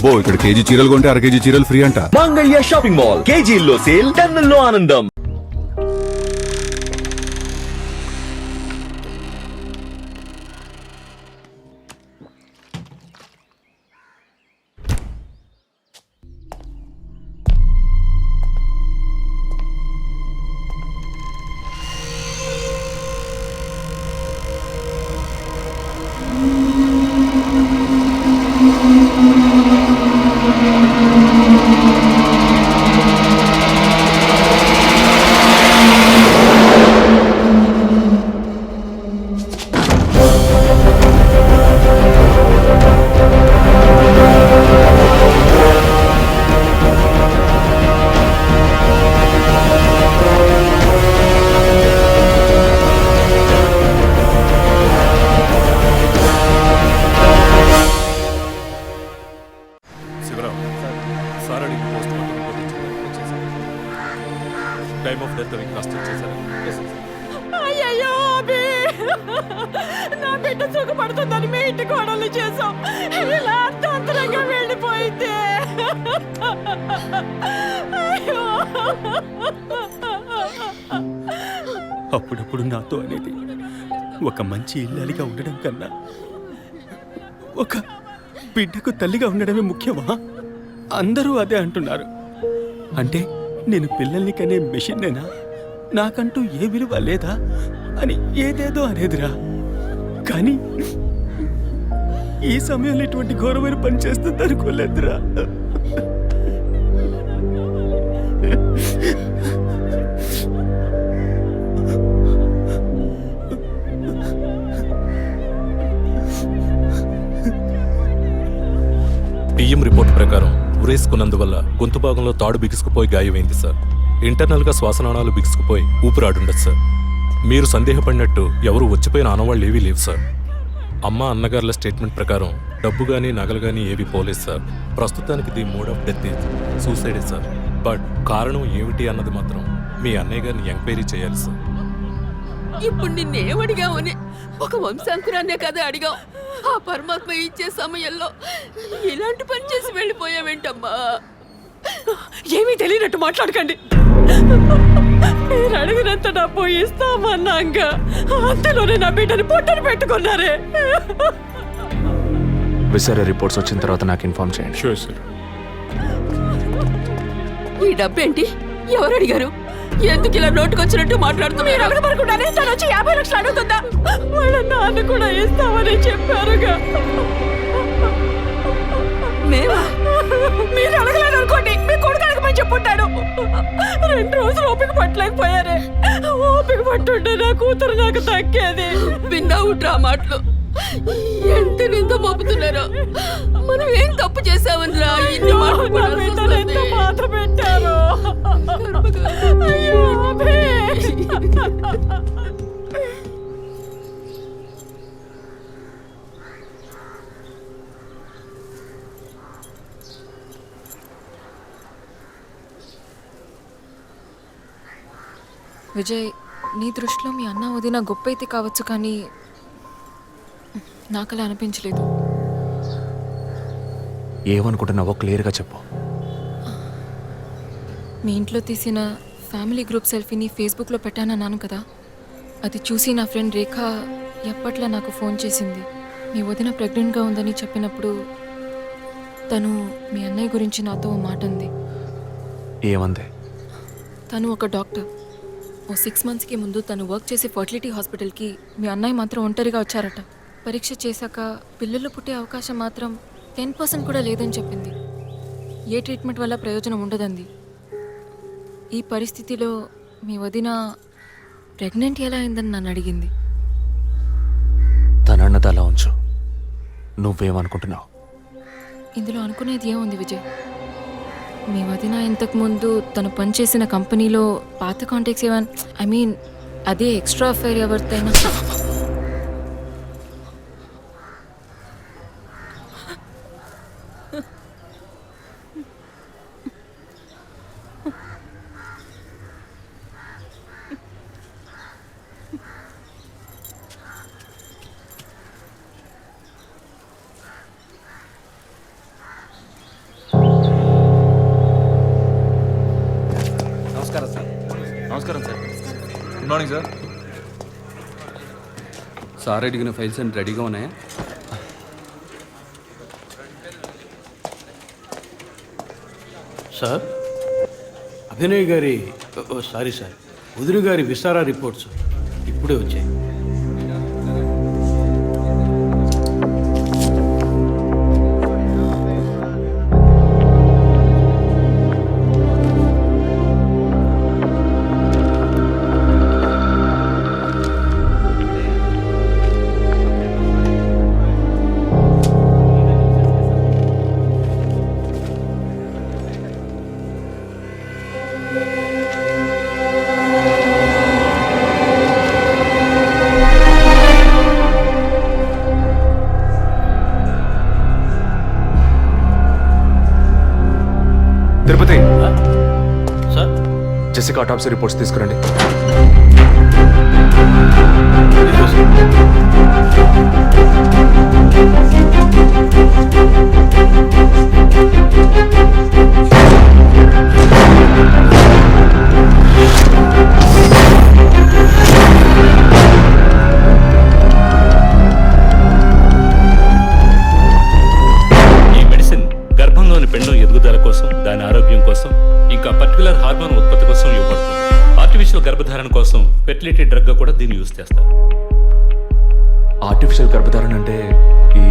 అబ్బో ఇక్కడ కేజీ చీరలు కొంటే అర కేజీ చీరలు ఫ్రీ అంట. మంగళ్య షాపింగ్ మాల్, కేజీల్లో సేల్, టన్నుల్లో ఆనందం. టైమ్ ఆఫ్ డెత్ కాస్ట్ చేశారు. అయ్యయ్యో అభి, నా బిడ్డ సుఖపడుతుందని మీ ఇంటి కోడలు చేసాం, ఇలా అర్థాంతరంగా వెళ్ళిపోయింది. అయ్యో. అప్పుడప్పుడు నాతో అనేది ఒక మంచి ఇల్లాలిగా ఉండడం కన్నా ఒక బిడ్డకు తల్లిగా ఉండడమే ముఖ్యమా? అందరూ అదే అంటున్నారు. అంటే నేను పిల్లల్ని కనే మెషిన్నేనా, నాకంటూ ఏ విలువ లేదా అని ఏదేదో అనేదిరా. కానీ ఈ సమయంలో ఇటువంటి ఘోరమైన పని చేస్తుంది అనుకోలేదురా. పిఎం రిపోర్ట్ ప్రకారం ఉరేసుకున్నందువల్ల గొంతు భాగంలో తాడు బిగుసుకుపోయి గాయమైంది సార్. ఇంటర్నల్గా శ్వాసనాళాలు బిగుసుకుపోయి ఊపిరాడుండదు సార్. మీరు సందేహపడినట్టు ఎవరు వచ్చిపోయిన ఆనవాళ్ళు ఏవీ లేవు సార్. అమ్మ అన్నగారుల స్టేట్మెంట్ ప్రకారం డబ్బు కానీ నగలు కానీ ఏవి పోలేదు సార్. ప్రస్తుతానికి ది మోడ్ ఆఫ్ డెత్ సూసైడే సార్. బట్ కారణం ఏమిటి అన్నది మాత్రం మీ అన్నయ్య గారిని ఎంక్వైరీ చేయాలి సార్. ఇప్పుడు నిన్నేమడిగావని ఒక వంశాంకురాన్నే కదా అడిగావు. ఆ పరమాత్మ ఇచ్చే సమయంలో ఇలాంటి పని చేసి వెళ్ళిపోయావేంటమ్మా? ఏమీ తెలియనట్టు మాట్లాడకండి. మీరు అడిగినంత డబ్బు ఇస్తామన్నాక అంతలోనే నా బిడ్డని పొట్టని పెట్టుకున్నారే. విసర రిపోర్ట్స్ వచ్చిన తర్వాత నాకు ఇన్ఫార్మ్ చేయండి. Sure sir. ఈ డబ్బేంటి? ఎవరు అడిగారు? ఎందుకు ఇలా నోటుకొచ్చినట్టు మాట్లాడుతున్నారు? అడగబడకుండానే తను వచ్చి 50 లక్షలు అడుగుతుందా? వాళ్ళ నాన్న కూడా ఇస్తామని చెప్పారుగా. మేమా? మీరు అడగలేదు అనుకోండి, మీ కొడుకు అడగమని చెప్పుంటాడు. 2 రోజులు ఓపిక పట్టలేకపోయారే. ఓపిక పట్టుంటే నా కూతురు నాకు తగ్గేది. విన్నావు డ్రా మాటలు ఎంత నింద మోపుతున్నారో. మనం ఏం తప్పు చేసామని రా ఇన్ని మాటలు ఎంత బాధ పెట్టారు. అయ్యో విజయ్, నీ దృష్టిలో మీ అన్న వదిన గొప్ప అయితే కావచ్చు, కానీ నాకు అలా అనిపించలేదు. ఏమనుకుంటున్నావో క్లియర్గా చెప్పు. మీ ఇంట్లో తీసిన ఫ్యామిలీ గ్రూప్ సెల్ఫీని ఫేస్బుక్లో పెట్టానన్నాను కదా, అది చూసి నా ఫ్రెండ్ రేఖ ఎప్పట్లా నాకు ఫోన్ చేసింది. మీ వదిన ప్రెగ్నెంట్గా ఉందని చెప్పినప్పుడు తను మీ అన్నయ్య గురించి నాతో ఓ మాట అంది. ఏమంది? తను ఒక డాక్టర్. ఓ 6 monthsకి ముందు తను వర్క్ చేసే ఫర్టిలిటీ హాస్పిటల్కి మీ అన్నయ్య మాత్రం ఒంటరిగా వచ్చారట. పరీక్ష చేశాక పిల్లలు పుట్టే అవకాశం మాత్రం 10% కూడా లేదని చెప్పింది. ఏ ట్రీట్మెంట్ వల్ల ప్రయోజనం ఉండదంది. ఈ పరిస్థితిలో మీ వదిన ప్రెగ్నెంట్ ఎలా అయిందని నన్ను అడిగింది. తనన్నది అలా ఉంచు. నువ్వేమనుకుంటున్నావు? ఇందులో అనుకునేది ఏముంది విజయ్? మీ వదిన ఇంతకుముందు తను పనిచేసిన కంపెనీలో పాత కాంటాక్ట్స్ ఏమైనా, అదే ఎక్స్ట్రా అఫైర్ ఎవరితైనా గుడ్ మార్నింగ్ సార్. సార్ అడిగిన ఫైల్స్ అన్ని రెడీగా ఉన్నాయా? సార్, అభినయ్ గారి సారీ సార్, వదిన గారి విసారా రిపోర్ట్స్ ఇప్పుడే వచ్చాయి. తిరుపతి, సార్, జెసికా ఆటాప్సీ రిపోర్ట్స్ తీసుకురండి. ఈ మెడిసిన్ గర్భంలోని పిండం ఎదుగుదల కోసం, దాని ఆరోగ్యం కోసం, ఇంకా పర్టికులర్ హార్మోన్ ఉత్పత్తి కోసం ఇవ్వబడుతుంది. ఆర్టిఫిషియల్ గర్భధారణ కోసం ఫెర్టిలిటీ డ్రగ్ గా కూడా దీన్ని యూజ్ చేస్తారు. ఆర్టిఫిషియల్ గర్భధారణ అంటే ఈ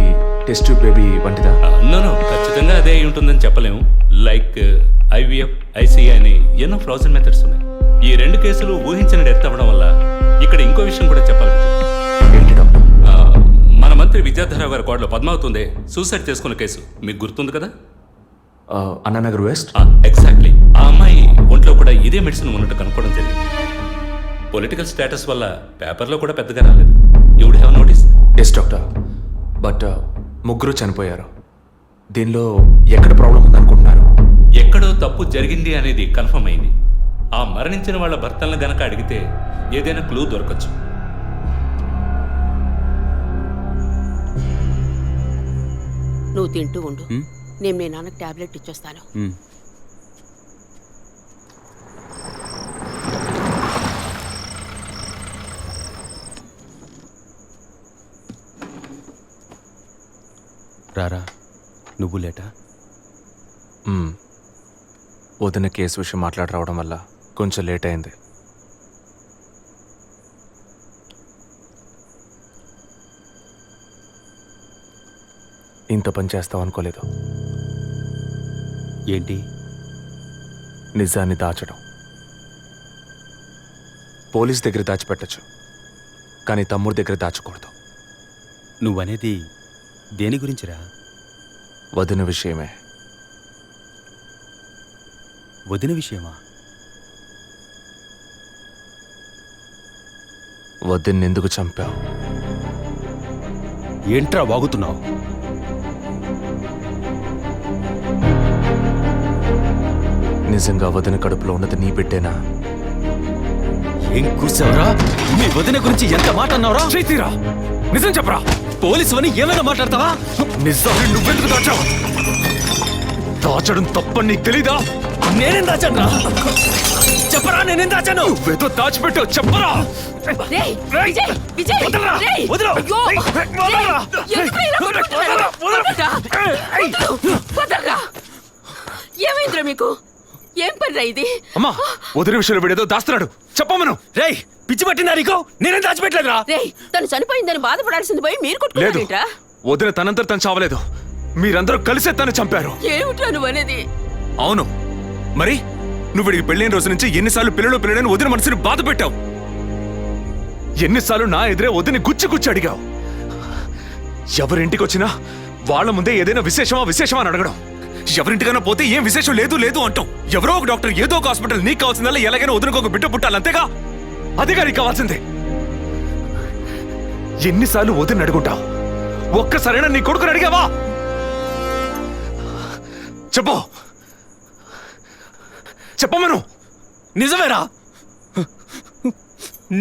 టెస్ట్ ట్యూబ్ బేబీ వంటిదా? నో, ఖచ్చితంగా అదే అయి ఉంటుందని చెప్పలేము. లైక్ ఐవీఎఫ్, ఐసీఐ అని ఎన్నో ఫ్రోజన్ మెథడ్స్ ఉన్నాయి. ఈ రెండు కేసులు ఊహించిన డెత్ అవ్వడం వల్ల ఇక్కడ ఇంకో విషయం కూడా చెప్పాలి. ఏంటి డాక్టర్? మన మంత్రి విద్యాధరరావు గారి కోడలో పద్మావతి సూసైడ్ చేసుకున్న కేసు మీకు గుర్తుంది కదా? అన్నానగర్ వెస్ట్. ఎగ్జాక్ట్లీ. ఆ అమ్మాయి ఒంట్లో కూడా ఇదే మెడిసిన్ ఉన్నట్టు కనుక్కోవడం జరిగింది. పొలిటికల్ స్టేటస్ వల్ల పేపర్లో కూడా పెద్దగా రాలేదు. You would have notice. Yes doctor, but ముగ్గురు చనిపోయారు. దీనిలో ఎక్కడ ప్రాబ్లం ఉందనుకుంటున్నారు? ఎక్కడో తప్పు జరిగింది అనేది కన్ఫర్మ్ అయింది. ఆ మరణించిన వాళ్ళ భర్తలను గనక అడిగితే ఏదైనా క్లూ దొరకచ్చు. నువ్వు తింటూ ఉండు, నేను మీ నాన్నకు టాబ్లెట్ ఇచ్చొస్తాను. రారా, నువ్వు లేటా? వదిన కేసు విషయం మాట్లాడి రావడం వల్ల కొంచెం లేట్ అయింది. ఇంత పని చేస్తావు అనుకోలేదు. ఏంటి? నిజాన్ని దాచడం. పోలీస్ దగ్గర దాచిపెట్టచ్చు, కానీ తమ్ముడి దగ్గర దాచకూడదు. నువ్వనేది దేని గురించిరా? వదిన విషయమే. వదిన విషయమా? వదిన్ని ఎందుకు చంపావు? ఏంట్రా వాగుతున్నావు? నిజంగా వదిన కడుపులో ఉన్నది నీ బిడ్డేనా? ఏం కూర్చావురా? మీ వదిన గురించి ఎంత మాట అన్నావురా? చేతిరా, నిజం చెప్పరా. పోలీసు అని ఏమైనా మాట్లాడతావా? నిజాన్ని నువ్వెందుకు దాచావు? దాచడం తప్పని నీకు తెలీదా? నేనేం దాచాను రా? చెప్పరా, నేనేం దాచాను? నువ్వేదో దాచిపెట్టావు, చెప్పరా. రేయ్, విజయ్, విజయ్, వదలరా, రేయ్, వదలు. అయ్యో, వదలరా. ఎందుకు ఇలా కొట్టుకుంటున్నారు? వదలరా, వదలరా. ఏమైందిరా మీకు? ఏం పనిరా ఇది? అమ్మా, వదిన విషయంలో వీడేదో దాస్తున్నాడు, చెప్పమను. రేయ్, పిచ్చి పట్టిందా నీకు? నేనేం దాచిపెట్టలేదురా. రేయ్, తను చనిపోయిందని బాధపడాల్సింది పోయి మీరు లేదు, కొట్టుకున్నారేంట్రా? వదిన తనంతట తను చావలేదు. మీరందరూ కలిసే తను చంపారు. ఏమిట్రా నువ్వు అనేది? అవును, మరి నువ్వు వీడికి పెళ్ళైన రోజు నుంచి ఎన్నిసార్లు పిల్లడని వదిన మనసుని బాధ పెట్టావు. ఎన్నిసార్లు నా ఎదురే వదిని గుచ్చి అడిగావు. ఎవరింటికి వచ్చినా వాళ్ళ ముందే ఏదైనా విశేషమా అని అడగడం. ఎవరింటికైనా పోతే ఏం విశేషం లేదు అంటాం. ఎవరో ఒక డాక్టర్, ఏదో ఒక హాస్పిటల్, నీకు కావాల్సిందల్లా ఎలాగైనా వదినకు ఒక బిడ్డ పుట్టాలి, అంతేగా? అదేగా నీకు కావాల్సిందే. ఎన్నిసార్లు వదిన అడుగుంటావు? ఒక్కసారైనా నీ కొడుకుని అడిగావా? చెప్పమను. నిజమేరా,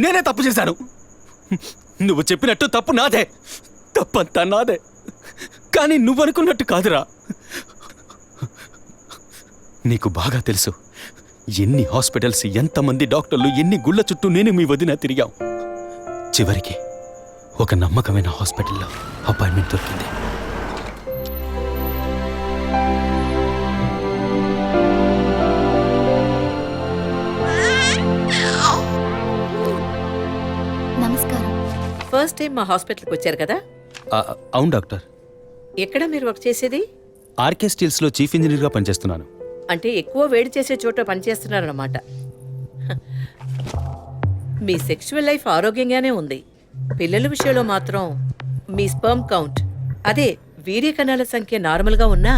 నేనే తప్పు చేశాను. నువ్వు చెప్పినట్టు తప్పు నాదే, తప్పంతా నాదే. కానీ నువ్వనుకున్నట్టు కాదురా. నీకు బాగా తెలుసు ఎన్ని హాస్పిటల్స్, ఎంతమంది డాక్టర్లు, ఎన్ని గుళ్ళ చుట్టూ నేను మీ వదిన తిరిగాం. చివరికి ఒక నమ్మకమైన హాస్పిటల్లో అపాయింట్మెంట్ దొరికింది. నమస్కారం. ఫస్ట్ టైం మా హాస్పిటల్కి వచ్చారు కదా? అవును డాక్టర్. ఎక్కడ మీరు వర్క్ చేసేది? ఆర్కే స్టీల్స్లో చీఫ్ ఇంజనీర్గా పనిచేస్తున్నాను. అంటే ఎక్కువ వేడి చేసే చోట పనిచేస్తున్నారన్నమాట. మీ సెక్షువల్ లైఫ్ ఆరోగ్యంగానే ఉంది. పిల్లల విషయంలో మాత్రం మీ స్పర్మ్ కౌంట్, అదే వీర్య కణాల సంఖ్య నార్మల్గా ఉన్నా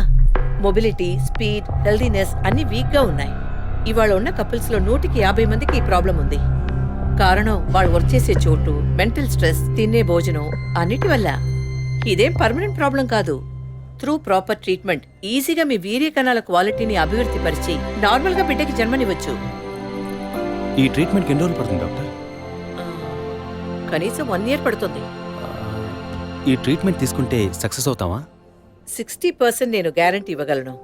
మొబిలిటీ, స్పీడ్, హెల్దీనెస్ అన్ని వీక్గా ఉన్నాయి. ఇవాళ ఉన్న కపుల్స్లో 100కి 50 మందికి ఈ ప్రాబ్లం ఉంది. కారణం వాళ్ళు వర్క్ చేసే చోటు, మెంటల్ స్ట్రెస్, తినే భోజనం అన్నిటి వల్ల. ఇదేం పర్మనెంట్ ప్రాబ్లం కాదు. త్రూ ప్రాపర్ ట్రీట్మెంట్ ఈజీగా మీ వీర్య కణాల క్వాలిటీని అభివృద్ధి పరిచి నార్మల్గా బిడ్డకి జన్మనివ్వచ్చు. ఈ ట్రీట్మెంట్కి ఎన్ని రోజులు పడుతుంది డాక్టర్? కనీసం 1 year పడుతుంది. ఈ ట్రీట్మెంట్ తీసుకుంటే సక్సెస్ అవుతామా? 60% నేను గ్యారంటీ ఇవ్వగలను.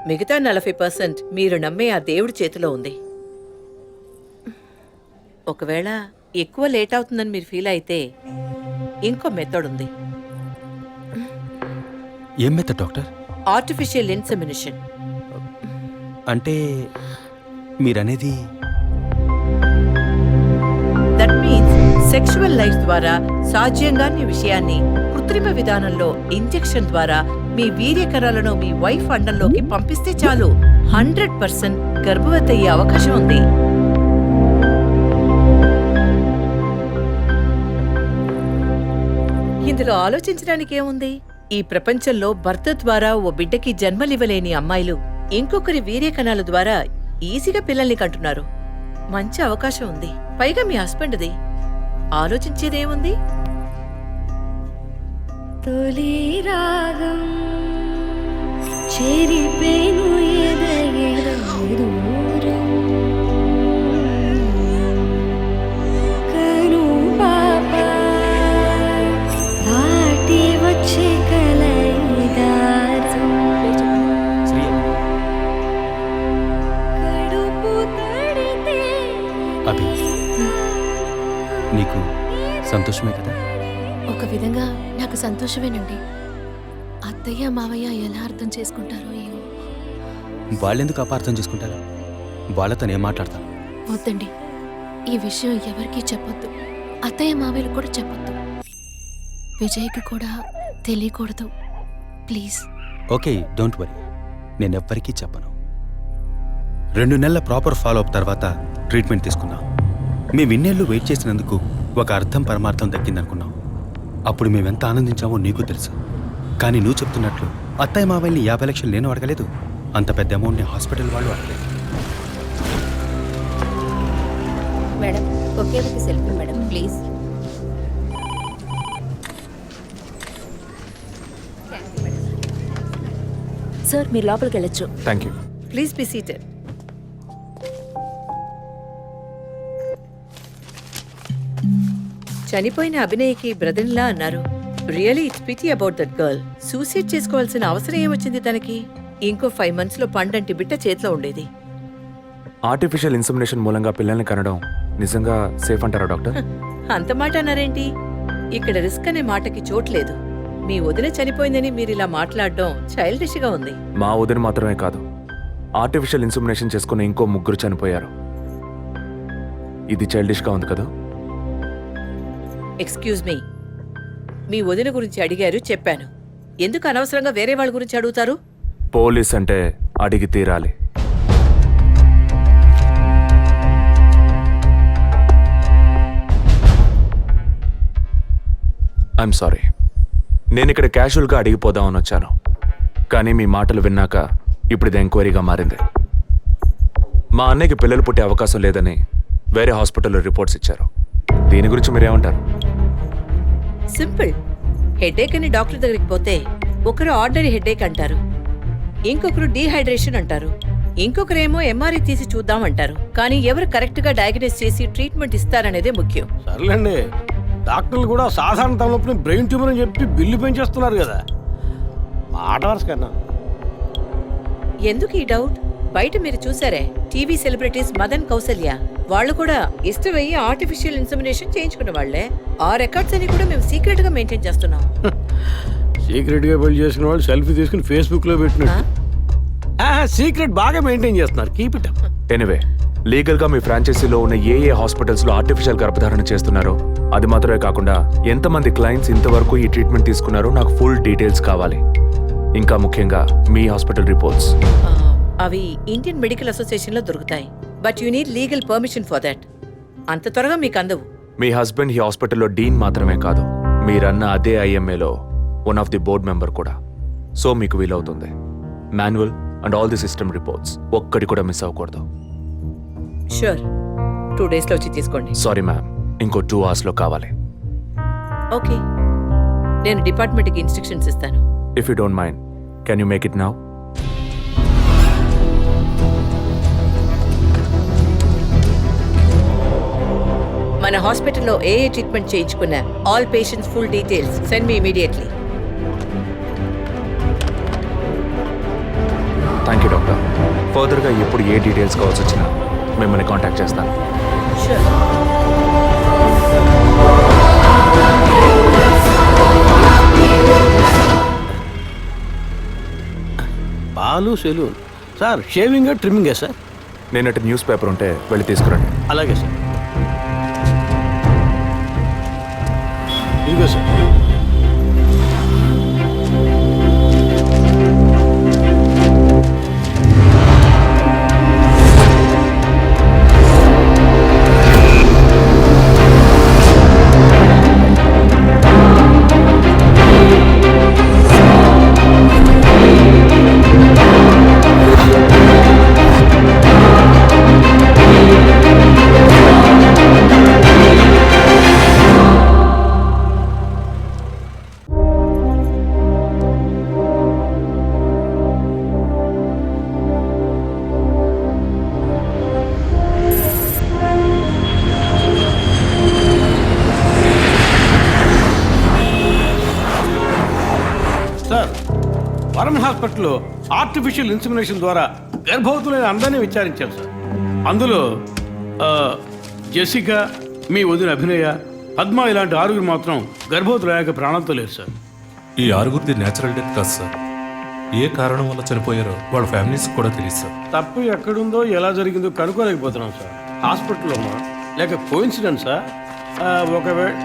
మిగతా 40% మీరు నమ్మే ఆ దేవుడి చేతిలో ఉంది. ఒకవేళ ఎక్కువ లేట్ అవుతుందని మీరు ఫీల్ అయితే ఇంకో మెథడ్ ఉంది. ఏం మెథడ్ డాక్టర్? Artificial insemination. అంటే మీరనేది? దట్ మీన్స్ సెక్షువల్ లైఫ్ ద్వారా సాధ్యంగాని విషయాన్ని కృత్రిమ విధానంలో ఇంజెక్షన్ ద్వారా మీ వీర్యకణాలను మీ వైఫ్ అండంలోకి పంపిస్తే చాలు 100% గర్భవతి అయ్యే అవకాశం ఉంది. ఇందులో ఆలోచించడానికి ఏముంది? ఈ ప్రపంచంలో భర్త ద్వారా ఓ బిడ్డకి జన్మలివ్వలేని అమ్మాయిలు ఇంకొకరి వీర్యకణాల ద్వారా ఈజీగా పిల్లల్ని కంటున్నారు. మంచి అవకాశం ఉంది. పైగా మీ హస్బెండ్ది. ఆలోచించేదేముంది? తొలి రాగం చెరిపేను దూరం కను పాప దాటి వచ్చే కలయిదారం కడుపు తడితే అభి, నీకు సంతోషమే కదా? ఒక విధంగా నాకు సంతోషమేనండి. అత్తయ్య మావయ్య ఎలా అర్థం చేసుకుంటారో ఏమో. వాళ్ళెందుకు అపార్థం చేసుకుంటారు? వాళ్ళతో నేను మాట్లాడతాను. వద్దండి, ఈ విషయం ఎవరికీ చెప్పొద్దు. అత్తయ్య మావయ్యలు కూడా చెప్పొద్దు. విజయ్కి కూడా తెలియకూడదు, ప్లీజ్. Okay, don't worry. నేనెవ్వరికీ చెప్పను. 2 నెలల ప్రాపర్ ఫాలో అప్ తర్వాత ట్రీట్మెంట్ తీసుకున్నాం. మేము ఇన్నేళ్ళు వెయిట్ చేసినందుకు ఒక అర్థం పరమార్థం దక్కిందనుకున్నాం. అప్పుడు మేమెంత ఆనందించామో నీకు తెలుసు. కానీ నువ్వు చెప్తున్నట్లు అత్తయ్య మావయ్యని 50 లక్షలు నేను అడగలేదు. అంత పెద్ద అమౌంట్ని హాస్పిటల్ వాళ్ళు అడగలేదు. మేడం, ఒకే ఒక సెల్ఫీ మేడం, ప్లీజ్. సార్, మీరు లోపలికి వెళ్ళొచ్చు. Thank you. Please be seated. చనిపోయిన అభినయ్కి బ్రదర్లా అన్నారు. Really it's pity about that girl. Suicide చేసుకోవాల్సిన అవసరం ఏమొచ్చింది తనకి? ఇంకో 5 months లో పండంటి బిడ్డ చేతిలో ఉండేది. ఆర్టిఫిషియల్ ఇన్సెమినేషన్ మూలంగా పిల్లల్ని కనడం నిజంగా సేఫ్ అంటారా డాక్టర్? అంత మాట అన్నారేంటి? ఇక్కడ రిస్క్ అనే మాటకి చోట్లేదు. మీ వదిన చనిపోయిందని మీరు ఇలా మాట్లాడడం చైల్డిష్ గా ఉంది. మా వదిన మాత్రమే కాదు, ఆర్టిఫిషియల్ ఇన్సెమినేషన్ చేసుకున్న ఇంకో 3 చనిపోయారు. ఇది చైల్డిష్ గా ఉంది కదా? ఎక్స్క్యూజ్ మీ, మీ వదిన గురించి అడిగారు, చెప్పాను. ఎందుకు అనవసరంగా వేరే వాళ్ళ గురించి అడుగుతారు? పోలీస్ అంటే అడిగి తీరాలి. ఐఎమ్ సారీ, నేను ఇక్కడ క్యాజువల్గా అడిగిపోదామని వచ్చాను. కానీ మీ మాటలు విన్నాక ఇప్పుడు ఇది ఎంక్వైరీగా మారింది. మా అన్నయ్యకి పిల్లలు పుట్టే అవకాశం లేదని వేరే హాస్పిటల్లో రిపోర్ట్స్ ఇచ్చారు. దీని గురించి మీరేమంటారు? సింపుల్. హెడేక్ అని డాక్టర్ దగ్గరికి పోతే ఒకరు ఆర్డినరీ హెడేక్ అంటారు, ఇంకొకరు డీహైడ్రేషన్ అంటారు, ఇంకొకరేమో ఎంఆర్ఐ తీసి చూద్దాం అంటారు. కానీ ఎవరు కరెక్ట్ గా డయాగ్నోస్ చేసి ట్రీట్మెంట్ ఇస్తారనేదే ముఖ్యం. సర్లేండి, డాక్టర్లు కూడా సాధారణ తలనొప్పిని బ్రెయిన్ ట్యూమర్ అని చెప్పి బిల్లు పెంచేస్తున్నారు కదా. మాట వరుస కన్నా ఎందుకు ఈ డౌట్? బయట మీరు చూసారే టీవీ సెలబ్రిటీస్ మదన్ కౌసల్య వాళ్ళు కూడా ఇష్టమయ్యి ఆర్టిఫిషియల్ ఇన్సమినేషన్ చేయించుకున్న వాళ్లే. ఆ రికార్డ్స్ అని కూడా మేము సీక్రెట్ గా మెయింటైన్ చేస్తున్నాం. సీక్రెట్గా పెళ్లి చేసుకున్న వాళ్ళు సెల్ఫీ తీసుకుని ఫేస్బుక్లో పెట్టినట్టు సీక్రెట్ బాగా మెయింటైన్ చేస్తున్నారు. Keep it up. Anyway, legal గా మీ ఫ్రాంచైజీలో ఉన్న ఏ హాస్పిటల్స్ లో ఆర్టిఫిషియల్ గర్భధారణ చేస్తున్నారో అది మాత్రమే కాకుండా ఎంతమంది క్లయింట్స్ ఇంతవరకు ఈ ట్రీట్మెంట్ తీసుకున్నారో నాకు ఫుల్ డీటెయిల్స్ కావాలి. ఇంకా ముఖ్యంగా మీ హాస్పిటల్ రిపోర్ట్స్. అవి ఇండియన్ మెడికల్ అసోసియేషన్ లో దొరుకుతాయి. But you need legal permission for that. అంత త్వరగా మీకు అందవు. మీ హస్బెండ్ ఈ హాస్పిటల్లో డీన్ మాత్రమే కాదు, మీరన్న అదే ఐఎంఏలో one of the board member కూడా. సో మీకు వీలవుతుంది. Manual and all the system reports ఒక్కటి కూడా మిస్ అవ్వకూడదు. షూర్, 2 days లో వచ్చి తీసుకోండి. సారీ మ్యామ్, ఇంకో 2 hours లో కావాలి. ఓకే, నేను డిపార్ట్మెంట్కి ఇన్స్ట్రక్షన్స్ ఇస్తాను. If you don't mind, can you make it now? మన హాస్పిటల్లో ఏ ట్రీట్మెంట్ చేయించుకున్న all patients full details send me immediately. Thank you doctor. ఫర్దర్గా ఎప్పుడు ఏ డీటెయిల్స్ కావాల్సి వచ్చినా మిమ్మల్ని కాంటాక్ట్ చేస్తాను. షూర్. పాలు సెలూన్ సార్. షేవింగ్ ట్రిమ్మింగే సార్? నేనటి న్యూస్ పేపర్ ఉంటే వెళ్ళి తీసుకురండి. అలాగే సార్. ఇదిగో సార్. సార్, వరం హాస్పిటల్లో ఆర్టిఫిషియల్ ఇన్సమినేషన్ ద్వారా గర్భవతులైన అందరినీ విచారించారు సార్. అందులో జెసికా, మీ వదిన అభినయ, పద్మ ఇలాంటి 6 మాత్రం గర్భవతులయ్యాక ప్రాణంతో లేరు సార్. ఈ 6గురిది న్యాచురల్ డెత్ కాదు సార్. ఏ కారణం వల్ల చనిపోయారో వాళ్ళ ఫ్యామిలీస్ కూడా తెలియదు సార్. తప్పు ఎక్కడుందో ఎలా జరిగిందో కనుక్కోలేకపోతున్నాం సార్. హాస్పిటల్లోమా లేక కోఇన్సిడెన్సా? ఒకవేళ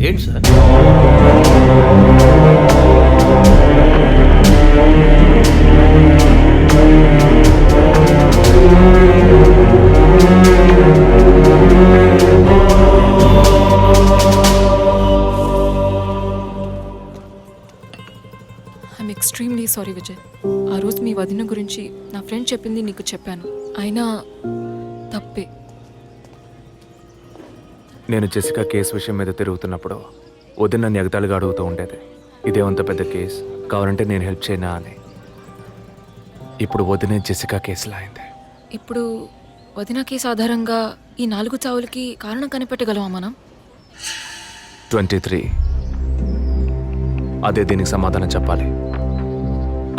ఏంటి sir? I'm extremely sorry Vijay. ఆ రోజు మీ వదిన గురించి నా ఫ్రెండ్ చెప్పింది నీకు చెప్పాను. అయినా తప్పే. నేను జెసికా కేసు విషయం మీద తిరుగుతున్నప్పుడు వదిన నన్ను ఎగతాళిగా అడుగుతూ ఉండేది, ఇదేమంత పెద్ద కేసు, కావాలంటే నేను హెల్ప్ చేయనా అని. ఇప్పుడు వదినే జెసికా కేసులా అయింది. ఇప్పుడు వదిన కేసు ఆధారంగా ఈ 4 చావులకి కారణం కనిపెట్టగలమా మనం? 23. అదే దీనికి సమాధానం చెప్పాలి.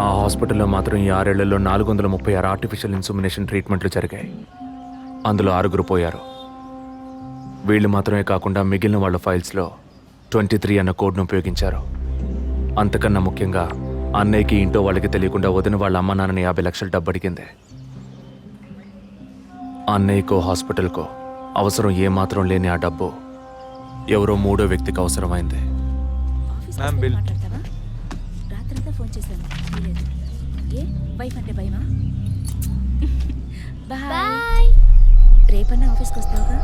ఆ హాస్పిటల్లో మాత్రం ఈ 6 ఏళ్లలో 436 ఆర్టిఫిషియల్ ఇన్సమినేషన్ ట్రీట్మెంట్లు జరిగాయి. అందులో 6 పోయారు. వీళ్ళు మాత్రమే కాకుండా మిగిలిన వాళ్ళ ఫైల్స్లో 23 అన్న కోడ్ను ఉపయోగించారు. అంతకన్నా ముఖ్యంగా అన్నయ్యకి ఇంటో వాళ్ళకి తెలియకుండా వదిన వాళ్ళ అమ్మ నాన్నని 50 లక్షలు డబ్బు అడిగింది. అన్నయ్యకో హాస్పిటల్కో అవసరం ఏమాత్రం లేని ఆ డబ్బు ఎవరో 3వ వ్యక్తికి అవసరమైంది. రాత్రంతా ఫోన్ చేశాను. ఏ వైఫ్ అంటే భయమా? బాయ్. రేపు రేపన్నా ఆఫీస్కి వస్తావుగా?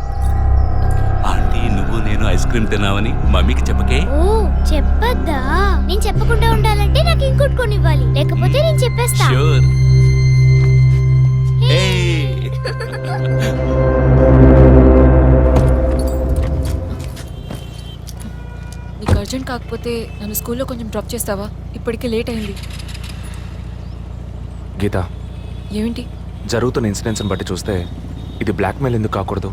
ఆంటీ నువ్వు నేను ఐస్ క్రీమ్ తిన్నావని మమ్మీకి చెప్పకే. ఓ చెప్పద్దా? నేను చెప్పకుండా ఉండాలంటే నాకు ఇంకోటి కొనివ్వాలి, లేకపోతే నేను చెప్పేస్తా. ష్యూర్. నీకు అర్జెంట్ కాకపోతే నన్ను స్కూల్లో కొంచెం డ్రాప్ చేస్తావా? ఇప్పటికే లేట్ అయింది. గీత, ఏమిటి? జరుగుతున్న ఇన్సిడెంట్స్ని బట్టి చూస్తే ఇది బ్లాక్మెయిల్ ఎందుకు కాకూడదు?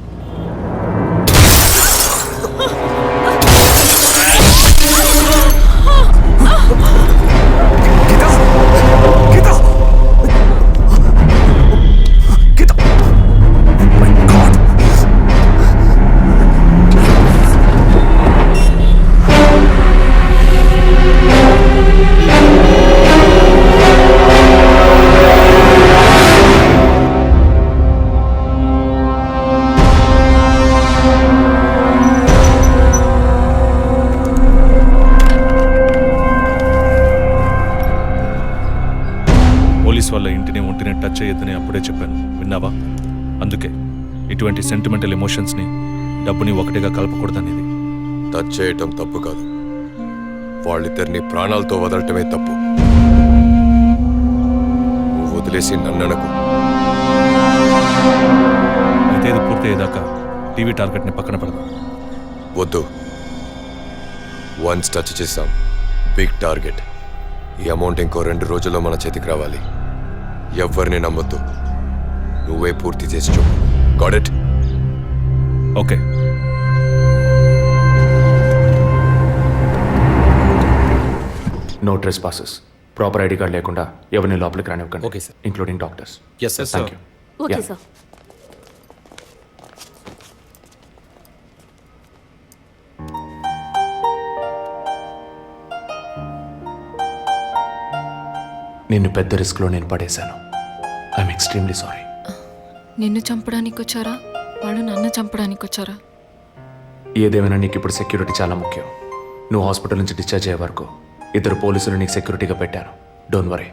పోలీస్ వాళ్ళ ఇంటిని ఒంటిని టచ్ చేయొద్దని అప్పుడే చెప్పాను, విన్నావా? అందుకే ఇటువంటి సెంటిమెంటల్ ఎమోషన్స్ని డబ్బుని ఒకటిగా కలపకూడదనేది. టచ్ చేయటం తప్పు కాదు, వాళ్ళిద్దరిని ప్రాణాలతో వదలటమే తప్పు. నువ్వు వదిలేసి నన్ననకు. అయితే ఇది పూర్తయ్యేదాకా టీవీ టార్గెట్ని పక్కన పెడదాం. వద్దు, వన్స్ టచ్ చేసాం, బిగ్ టార్గెట్. ఈ అమౌంట్ ఇంకో 2 రోజుల్లో మన చేతికి రావాలి. ఎవరిని నమ్మొద్దు, నువ్వే పూర్తి చేసి చూపు. Got it? Okay. No trespasses. Proper ID card లేకుండా ఎవరిని లోపలికి రానివ్వకండి. Okay sir. Including doctors. Yes sir. Thank you. Okay sir. నిన్ను పెద్ద రిస్క్లో నేను పడేశాను. I'm extremely sorry. నిన్ను చంపడానికి వచ్చారా? వాళ్ళు నన్ను చంపడానికి వచ్చారా? ఏదేమైనా నీకు ఇప్పుడు సెక్యూరిటీ చాలా ముఖ్యం. నువ్వు హాస్పిటల్ నుంచి డిశ్చార్జ్ అయ్యే వరకు 2 పోలీసులు నీకు సెక్యూరిటీగా పెట్టాను. Don't worry.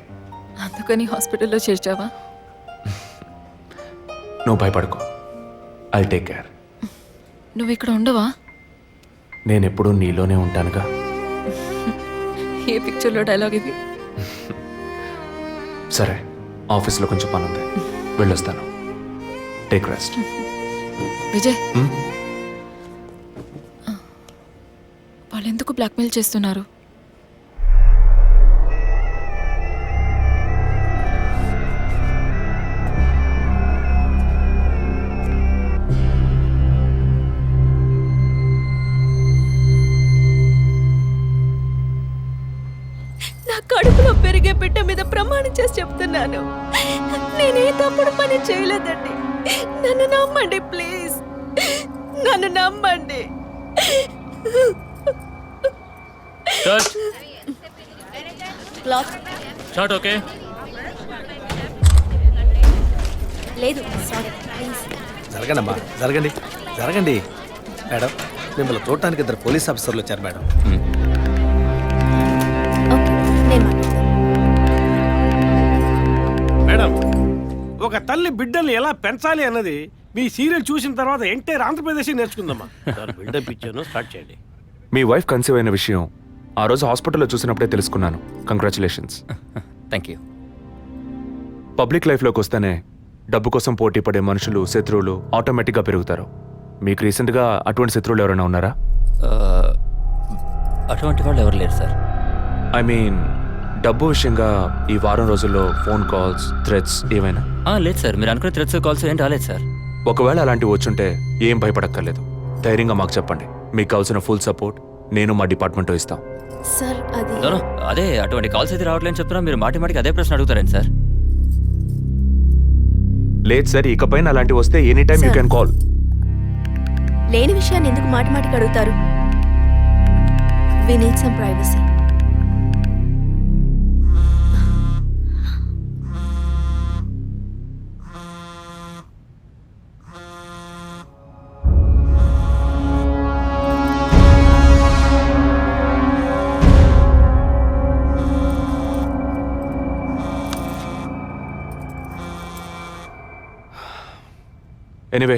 అందుకని హాస్పిటల్లో చేర్చావా? నువ్వు భయపడుకో, ఐ టేక్ కేర్. నువ్వు ఇక్కడ ఉండవా? నేను ఎప్పుడూ నీలోనే ఉంటానుగా. ఏ పిక్చర్లో డైలాగ్ ఇది? సరే, ఆఫీస్లో కొంచెం పని ఉంది, వెళ్ళొస్తాను. Take rest. విజయ్, వాళ్ళు ఎందుకు బ్లాక్మెయిల్ చేస్తున్నారు? నా కడుపులో పెరిగే బిడ్డ మీద ప్రమాణం చేసి చెప్తున్నాను, నేనే తప్పుడు పని చేయలేదండి. నన్ను నమ్మండి ప్లీజ్, నన్ను నమ్మండి. Short okay. లేదు సారీ ప్లీజ్. జరగండి అమ్మా, జరగండి జరగండి. మేడం, మిమ్మల్ని చూడటానికి 2 పోలీస్ ఆఫీసర్లు వచ్చారు మేడం. ఓకే, నేను మాట్లాడతాను. మేడం, ఒక తల్లి బిడ్డల్ని ఎలా పెంచాలి అన్నది మీ సీరియల్ చూసిన తర్వాత ఎంటైర్ ఆంధ్రప్రదేశ్ నేర్చుకుందమ్మా. బిల్డప్ ఇచ్చాను, స్టార్ట్ చేయండి. మీ వైఫ్ కన్సీవ్ అయిన విషయం ఆ రోజు హాస్పిటల్లో చూసినప్పుడే తెలుసుకున్నాను. కంగ్రాచులేషన్స్. Thank you. పబ్లిక్ లైఫ్లోకి వస్తేనే డబ్బు కోసం పోటీ పడే మనుషులు, శత్రువులు ఆటోమేటిక్గా పెరుగుతారు. మీకు రీసెంట్గా అటువంటి శత్రువులు ఎవరైనా ఉన్నారా? అటువంటి వాళ్ళు ఎవరు లేరు సార్. ఐ మీన్ డబ్బు విషయంగా ఈ వారం రోజుల్లో ఫోన్ కాల్స్, థ్రెట్స్ ఏమైనా? లేదు సార్, మీరు అనుకునే థ్రెట్స్ కాల్స్ ఏం రాలేదు సార్. ఒకవేళ అలాంటివి వచ్చుంటే ఏం భయపడక్కర్లేదు, ధైర్యంగా మాకు చెప్పండి. మీకు కావాల్సిన ఫుల్ సపోర్ట్ నేను మా డిపార్ట్మెంట్లో ఇస్తాం. సార్ అది అదే అటువంటి కాల్స్ అయితే రావట్లేని చెప్తున్నా, మీరు మాటి మాటికి అదే ప్రశ్న అడుగుతారండి సార్. లేదు సార్, ఇకపైన అలాంటివి వస్తే any time you can call. లేని విషయాన్ని ఎందుకు మాటి మాటికి అడుగుతారు? We need some privacy. Anyway,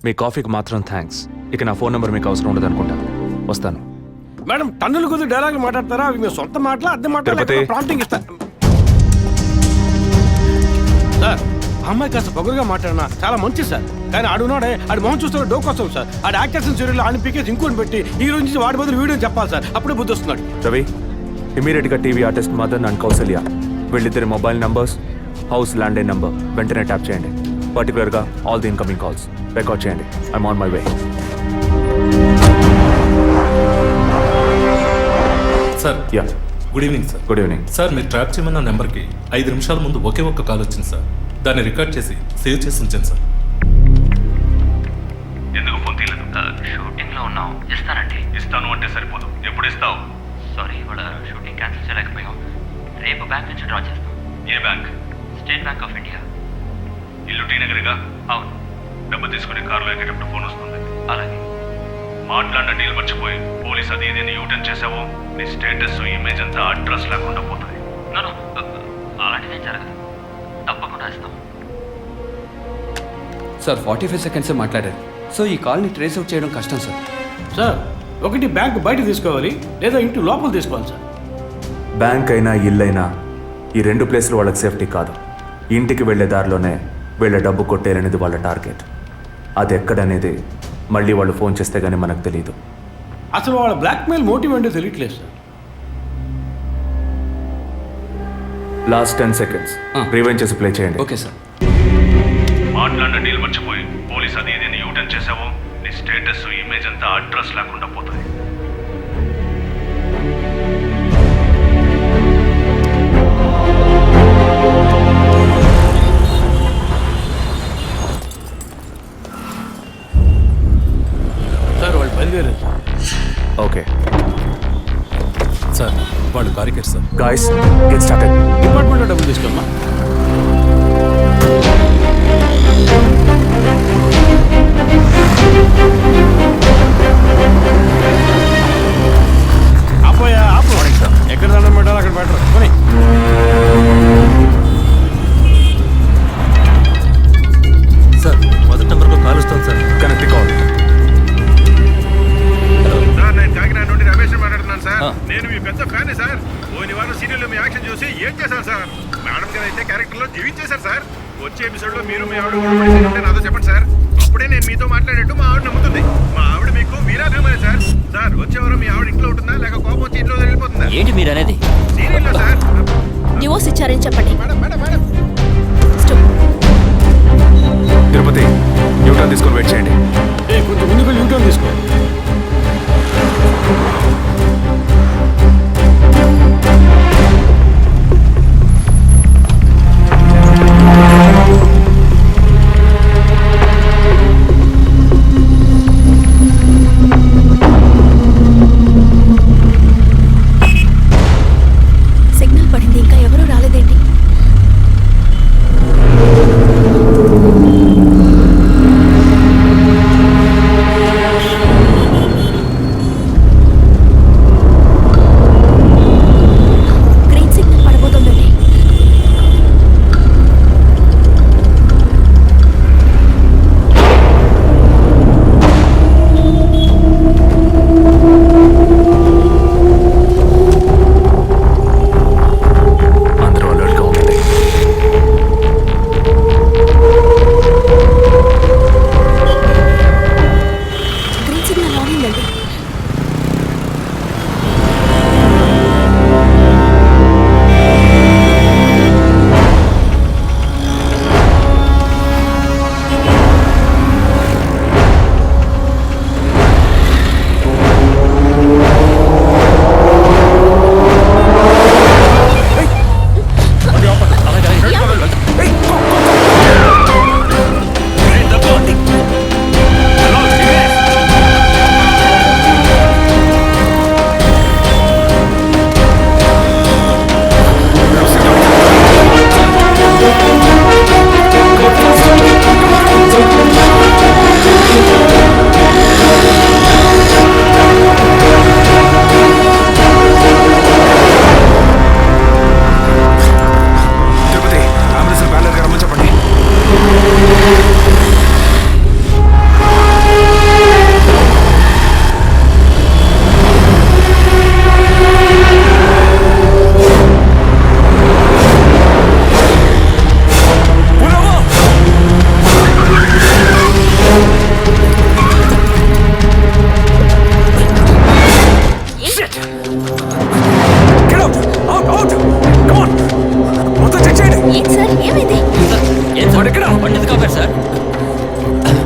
మీ కాఫీకి మాత్రం థ్యాంక్స్. ఇక నా ఫోన్ నెంబర్ మీకు అవసరం ఉండదు అనుకుంటాను. వస్తాను. మేడం టన్నులు కొద్ది డైలాగులు మాట్లాడతారా? అవి మీ సొంత మాటలా అద్దె మాటలా తిరుపతి. ప్రాంప్టింగ్ ఇస్తా. సార్ ఆ అమ్మాయి కాస్త పొగరుగా మాట్లాడినా చాలా మంచిది సార్. కానీ ఆడున్నాడే ఆడి మొహం చూస్తున్న డోకొస్తాం సార్. ఆడి యాక్టర్స్ సీరియల్ ఆడిని పీకేసి ఇంకోటి పెట్టి ఈ రోజు నుంచి వాడి బదులు వీడియో చెప్పాలి సార్. అప్పుడే బుద్ధి వస్తున్నాడు. రవి, ఇమీడియట్గా TV artist Madan and Kausalya వీళ్ళిద్దరి mobile numbers, house landline number వెంటనే ట్యాప్ చేయండి. పర్టికులర్గా all the incoming calls record చేయండి. I'm on my way. Sir yeah, good evening sir. Good evening. Sir మీరు ట్రాప్ చేయమన్న నెంబర్కి 5 నిమిషాల ముందు ఒకే ఒక్క కాల్ వచ్చింది సార్. దాన్ని రికార్డ్ చేసి సేవ్ చేసి ఉంచాను సార్. ఎందుకు ఫోన్ తీయలేదు? షూటింగ్లో ఉన్నాం. ఇస్తానండి. ఇస్తాను అంటే సరిపోదు. ఎప్పుడు ఇస్తావు? సారీ, ఇవాళ షూటింగ్ క్యాన్సిల్ చేయలేకపోయాం. రేపు బ్యాంక్ నుంచి డ్రా చేస్తాం. ఏ bank? State Bank of India. ఇల్లు టీ నగర్గా? అవును. డబ్బు తీసుకుని కారులో ఎక్కేటప్పుడు ఫోన్ వస్తుంది. అలాగే. మాట్లాడిన డీల్ మర్చిపోయి పోలీస్ అది ఇది యూటర్న్ చేసావో నీ స్టేటస్ ఇమేజ్ అంతా అడ్రస్ లేకుండా పోతుంది. అలాంటిదేం జరగదు. తప్పకుండా ఇస్తాం. సార్ 45 సెకండ్సే మాట్లాడారు. సో ఈ కాల్ని ట్రేస్ అవుట్ చేయడం కష్టం సార్. సార్ ఒకటి బ్యాంక్ బయట తీసుకోవాలి లేదా ఇంటి లోపల తీసుకోవాలి సార్. బ్యాంక్ అయినా ఇల్లైనా ఈ 2 ప్లేసులు వాళ్ళకి సేఫ్టీ కాదు. ఇంటికి వెళ్ళే దారిలోనే వీళ్ళ డబ్బు కొట్టేయాలనేది వాళ్ళ టార్గెట్. అది ఎక్కడనేది మళ్ళీ వాళ్ళు ఫోన్ చేస్తే గానీ మనకు తెలియదు. అసలు వాళ్ళ బ్లాక్మెయిల్ మోటివ్ ఏంటో తెలియట్లేదు సార్. లాస్ట్ 10 సెకండ్స్ రివైండ్ చేసి ప్లే చేయండి. Okay sir. మాట్లాడిన డీల్ మర్చిపోయి పోలీస్ అది ఇది యూటర్న్ చేసావో నీ స్టేటస్ ఇమేజ్ అంతా అడ్రస్ లేకుండా పోతుంది. సార్ వాళ్ళు బయలుదేరారు సార్. ఓకే సార్ వాళ్ళు కారికేర్ సార్. Guys, get started. డిపార్ట్మెంట్లో డబ్బులు తీసుకోమ్మా. ఆపోయా ఆపు. ఎక్కడ దండం పెట్టాలి అక్కడ పెట్టరు. కొని సార్ మొదటి నెంబర్కు కాల్ వస్తుంది సార్. Connect call. సార్ నేను కాకినాడ నుండి రమేష్ మాట్లాడుతున్నాను సార్. నేను మీ పెద్ద ఫ్యాన్ సార్. పోయిన వారం సీరియల్లో మీ యాక్షన్ చూసి ఏం చేశాను సార్. మేడం గారు అయితే క్యారెక్టర్లో జీవించేశారు సార్. వచ్చే ఎపిసోడ్లో మీరు మీ ఆవిడ గొడవపడేసి నాతో చెప్పండి సార్. అప్పుడే నేను మీతో మాట్లాడేట్టు మా ఆవిడ నమ్ముతుంది. మా ఆవిడ మీకు వీరాభిమాని సార్. సార్ వచ్చే వారం మీ ఆవిడ ఇంట్లో ఉంటుందా లేక కోపం వచ్చి ఇంట్లో వెళ్ళిపోతుందా? ఏంటి మీరు అనేది? సీరియల్లో సార్. న్యూస్ ఇచ్చారని చెప్పండి. Madam madam madam Tirupati, U turn తీసుకొని వెయిట్ చేయండి. కొంచెం ముందుకు వెళ్ళి యూటర్న్ తీసుకో.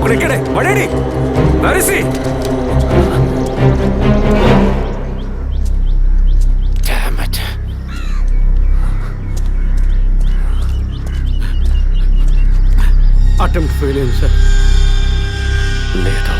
వాడు ఇక్కడే, వాడేడి? Where is he? Damn it. Attempt fail అయింది సార్. లేదు.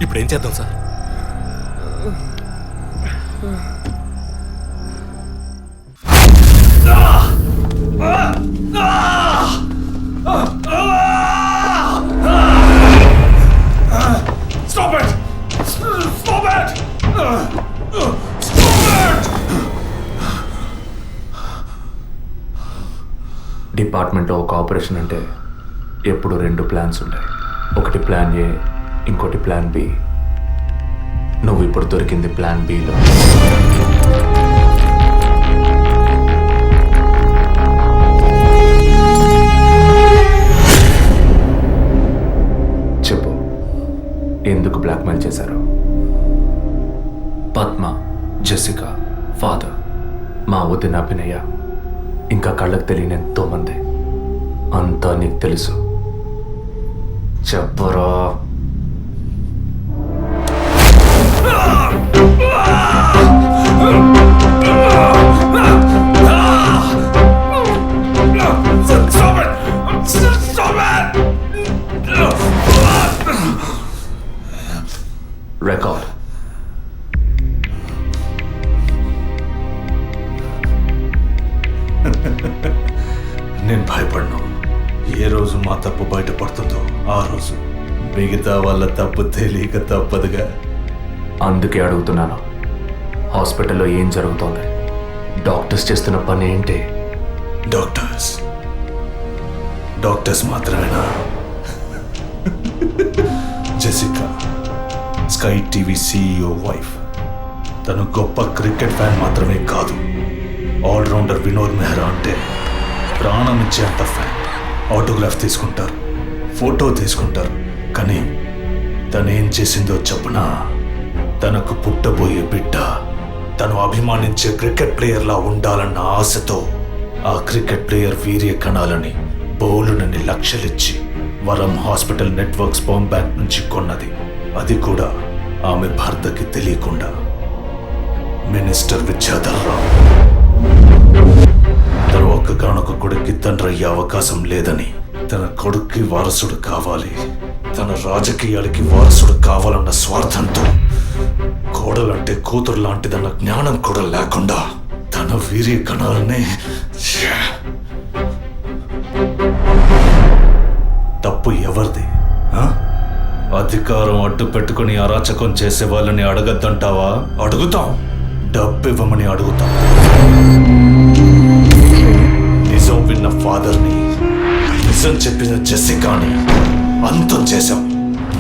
ఇప్పుడు ఏం చేద్దాం sir? Stop it! Stop it! డిపార్ట్మెంట్లో ఒక ఆపరేషన్ అంటే ఎప్పుడు 2 ప్లాన్స్ ఉంటాయి. ఒకటి ప్లాన్ ఏ, ఇంకోటి ప్లాన్ బి. నువ్వు ఇప్పుడు దొరికింది ప్లాన్ బిలో. ఎందుకు బ్లాక్మెయిల్ చేశారు? పద్మ, జెసికా, ఫాదర్, మా వదిన అభినయ, ఇంకా కళ్ళకు తెలియని ఎంతో మంది. అంతా నీకు తెలుసు. చెప్పరా? రికార్డ్. నేను భయపడను. ఏ రోజు మా తప్పు బయటపడుతుందో ఆ రోజు మిగతా వాళ్ళ తప్పు తెలియక తప్పదుగా. అందుకే అడుగుతున్నాను, హాస్పిటల్లో ఏం జరుగుతోంది? డాక్టర్స్ చేస్తున్న పని ఏంటి? డాక్టర్స్ మాత్రమేనా? Jessica sky TV CEO wife. తను గొప్ప క్రికెట్ ఫ్యాన్ మాత్రమే కాదు, ఆల్రౌండర్ వినోద్ మెహ్రా అంటే ప్రాణం ఇచ్చేంత ఫ్యాన్. ఆటోగ్రాఫ్ తీసుకుంటారు, ఫోటో తీసుకుంటారు. కానీ తనేం చేసిందో చెప్పునా? తనకు పుట్టబోయే బిడ్డ తను అభిమానించే క్రికెట్ ప్లేయర్లా ఉండాలన్న ఆశతో ఆ క్రికెట్ ప్లేయర్ వీర్య కణాలని బౌలునని లక్షలిచ్చి వరం హాస్పిటల్ నెట్వర్క్ స్పర్మ్ బ్యాంక్ నుంచి కొన్నది. అది కూడా ఆమె భర్తకి తెలియకుండా. మినిస్టర్ విద్యాధర్ రావు తను ఒక్కగానొక్క కొడుక్కి తండ్రి అయ్యే అవకాశం లేదని, తన కొడుక్కి వారసుడు కావాలి, తన రాజకీయాలకి వారసుడు కావాలన్న స్వార్థంతో, కోడలంటే కూతురు లాంటిదన్న జ్ఞానం కూడా లేకుండా తన వీర్య కణాలనే. తప్పు ఎవరిది? అధికారం అడ్డు పెట్టుకుని అరాచకం చేసే వాళ్ళని అడగద్దంటావా? అడుగుతాం. డబ్బు ఇవ్వమని అడుగుతాం. నిజం విన్న ఫాదర్ని, నిజం చెప్పిన జెసికాని అంతం చేశాం.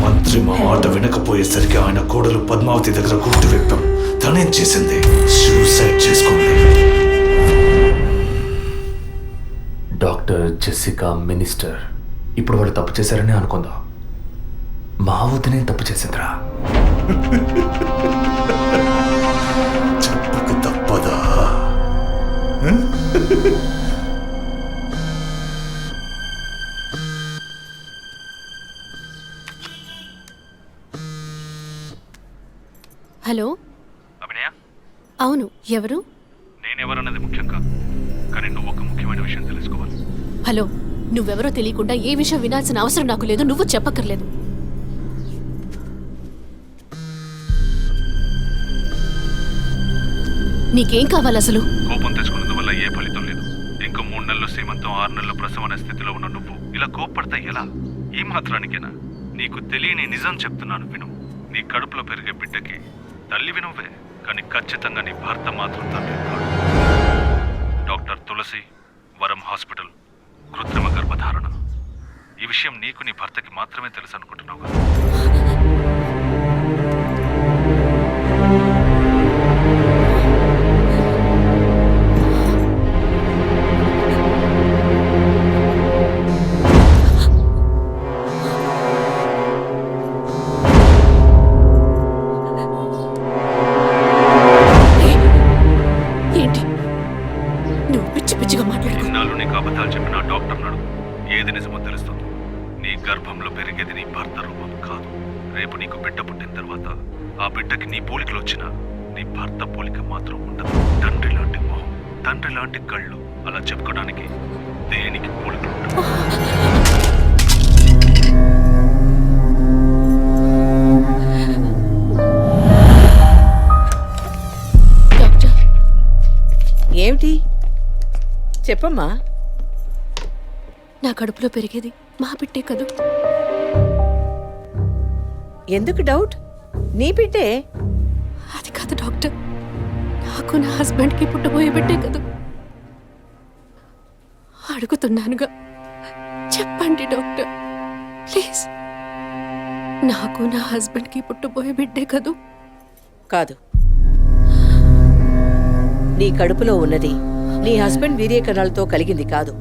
మంత్రి మా మాట వినకపోయేసరికి ఆయన కోడలు పద్మావతి దగ్గర గుర్తు విప్పాం. తనేం చేసింది? సూసైడ్ చేసుకుంది. డాక్టర్, జెసికా, మినిస్టర్, ఇప్పుడు వాళ్ళు తప్పు చేశారని అనుకుందాం. మా వదినే తప్పు చేసిందిరా. చెప్పక తప్పదా? హలో, అభినయ, అవును, ఎవరు? నేనెవరన్నది ముఖ్యం కాదు, కానీ నువ్వు ఒక ముఖ్యమైన విషయం తెలుసుకోవాలి. హలో, నువ్వెవరో తెలియకుండా ఏ విషయం వినాల్సిన అవసరం నాకు లేదు. నువ్వు చెప్పక్కర్లేదు. నీకేం కావాలి అసలు? కోపం తెచ్చుకున్నందువల్ల ఏ ఫలితం లేదు. ఇంకో 3 నెలలు సీమంతం, 6 నెలలు ప్రసవం అనే స్థితిలో ఉన్న నువ్వు ఇలా కోప్పడతా ఎలా? ఈ మాత్రానికేనా? నీకు తెలియని నిజం చెప్తున్నాను, విను. నీ కడుపులో పెరిగే బిడ్డకి తల్లివి నువ్వే, కానీ ఖచ్చితంగా నీ భర్త మాత్రం తండ్రి కాడు. డాక్టర్ తులసి, వరం హాస్పిటల్, కృత్రిమ గర్భధారణ. ఈ విషయం నీకు నీ భర్తకి మాత్రమే తెలుసు అనుకుంటున్నావు కదా? ఏంటి నువ్వు పిచ్చి పిచ్చిగా మాట్లాడు? ఇన్నాళ్ళు నీకు అబద్ధాలు చెప్పిన ఆ డాక్టర్ నడు ఏది నిజమో తెలుస్తుంది. నీ గర్భంలో పెరిగేది నీ భర్త రూపం కాదు. రేపు నీకు బిడ్డ పుట్టిన తర్వాత ఆ బిడ్డకి నీ పోలికలు వచ్చినా నీ భర్త పోలిక మాత్రం ఉండదు. తండ్రి లాంటి మొహం, తండ్రి లాంటి కళ్ళు, అలా చెప్పుకోవడానికి దేనికి పోలికలు ఉండవు. ఏమిటి చెప్పమ్మా? నా కడుపులో పెరిగేది మా బిడ్డే కదూ. ఎందుకు డౌట్? నీ బిడ్డే. అది కాదు డాక్టర్, నాకు నా హస్బెండ్కి పుట్టబోయే బిడ్డే కదూ. అడుగుతున్నానుగా, చెప్పండి డాక్టర్ ప్లీజ్. నాకు నా హస్బెండ్కి పుట్టబోయే బిడ్డే కదూ. కాదు, నీ కడుపులో ఉన్నది నీ హస్బెండ్ వీర్యకణాలతో కలిగింది కాదు.